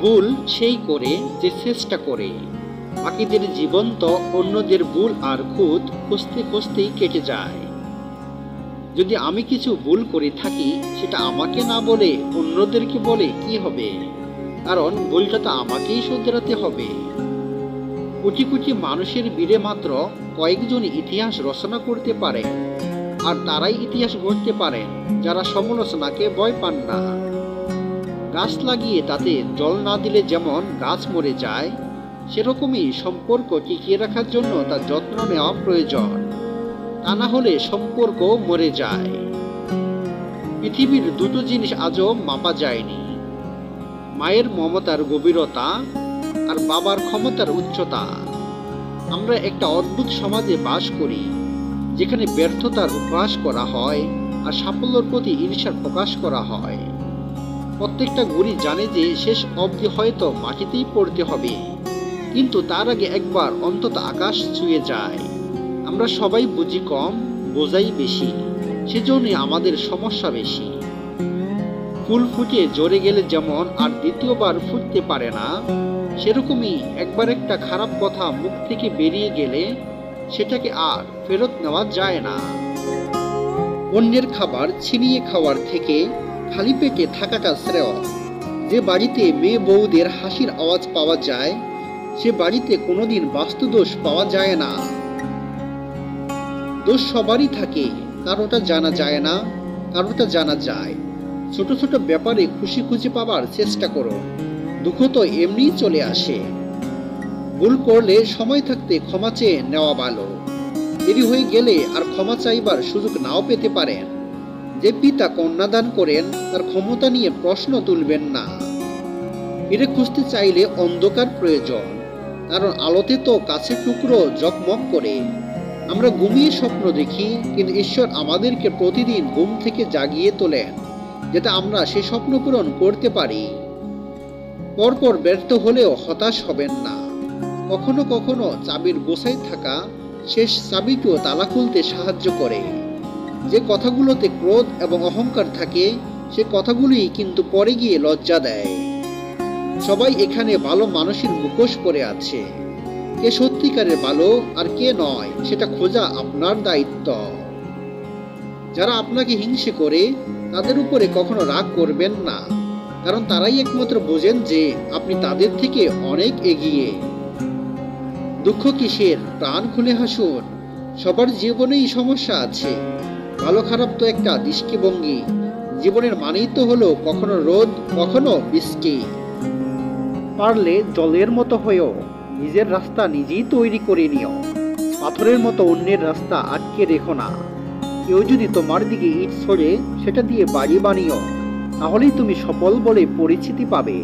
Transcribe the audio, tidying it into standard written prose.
ভুল সেই করে যে চেষ্টা করে। বাকিদের জীবন তো অন্যদের ভুল আর খুঁত খুঁজতে খুঁজতেই কেটে যায়। যদি আমি কিছু ভুল করে থাকি, সেটা আমাকে না বলে অন্যদেরকে বলে কি হবে? কারণ ভুলটা তো আমাকেই শুধরাতে হবে। কোটি কোটি মানুষের ভিড়ে মাত্র কয়েকজন ইতিহাস রচনা করতে পারে, আর তারাই ইতিহাস গড়তে পারেন যারা সমালোচনাকে ভয় পান না। গাছ লাগিয়ে তাতে জল না দিলে যেমন গাছ মরে যায়, সেরকমই সম্পর্ক টিকিয়ে রাখার জন্য তার যত্ন নেওয়া প্রয়োজন। তা না হলে সম্পর্ক মরে যায়। পৃথিবীর দুটো জিনিস আজও মাপা যায়নি, মায়ের মমতার গভীরতা আর বাবার ক্ষমতার উচ্চতা। আমরা একটা অদ্ভুত সমাজে বাস করি, যেখানে ব্যর্থতার উপহাস করা হয় আর সাফল্যের প্রতি ঈর্ষা প্রকাশ করা হয়। প্রত্যেকটা ঘুড়ি জানে যে শেষ অবধি হয়তো মাটিতেই পড়তে হবে, কিন্তু তার আগে একবার অন্তত আকাশ ছুঁয়ে যায়। আমরা সবাই বুঝি কম, বোঝাই বেশি, সেজন্যই আমাদের সমস্যা বেশি। ফুল ফুটে ঝরে গেলে যেমন আর দ্বিতীয়বার ফুটতে পারে না, সেরকমই একবার একটা খারাপ কথা মুখ থেকে বেরিয়ে গেলে সেটাকে আর ফেরত নেওয়া যায় না। অন্যের খাবার ছিনিয়ে খাওয়ার থেকে খালি পেটে থাকাটা শ্রেয়। যে বাড়িতে মেয়ে বউদের হাসির আওয়াজ পাওয়া যায়, সে বাড়িতে কোনোদিন বাস্তুদোষ পাওয়া যায় না। দোষ সবারই থাকে, কারোটা জানা যায় না, কারোটা জানা যায়। ছোট ছোট ব্যাপারে খুশি খুঁজে পাবার চেষ্টা করো, দুঃখ তো এমনিই চলে আসে। ভুল করলে সময় থাকতে ক্ষমা চেয়ে নেওয়া ভালো। দেরি হয়ে গেলে আর ক্ষমা চাইবার সুযোগ নাও পেতে পারেন। যে পিতা কন্যাদান করেন, তার ক্ষমতা নিয়ে প্রশ্ন তুলবেন না। ফিরে খুঁজতে চাইলে অন্ধকার প্রয়োজন, কারণ আলোতে তো কাছের টুকরো জকমক করে। আমরা ঘুমিয়ে স্বপ্ন দেখি, কিন্তু ঈশ্বর আমাদেরকে প্রতিদিন ঘুম থেকে জাগিয়ে তোলেন, যেটা আমরা সে স্বপ্ন পূরণ করতে পারি। পরপর ব্যর্থ হলেও হতাশ হবেন না। কখনো কখনো চাবির গোছায় থাকা শেষ চাবিটিও তালা খুলতে সাহায্য করে। যে কথাগুলোতে ক্রোধ এবং অহংকার থাকে, সে কথাগুলি কিন্তু পরে গিয়ে লজ্জা দেয়। সবাই এখানে ভালো মানুষের মুখোশ পরে আছে। কে সত্যিকারের ভালো আর কে নয়, সেটা খোঁজা আপনার দায়িত্ব। যারা আপনাকে হিংসে করে, তাদের উপরে কখনো রাগ করবেন না, কারণ তারাই একমাত্র বোঝেন যে আপনি তাদের থেকে অনেক এগিয়ে। দুঃখ কিসের, প্রাণ খুলে হাসুন। সবার জীবনেই সমস্যা আছে। ভালো খারাপ তো একটা দৃষ্টিভঙ্গি। জীবনের মানেই তো হলো কখনো রোদ, কখনো বৃষ্টি। পারলে জলের মতো হয়েও নিজের রাস্তা নিজেই তৈরি করে নিও। পাথরের মতো অন্যের রাস্তা আটকে রেখো না। কেউ যদি তোমার দিকে ইট ছড়ে, সেটা দিয়ে বাড়ি বানিও, তাহলেই তুমি সফল বলে পরিচিতি পাবে।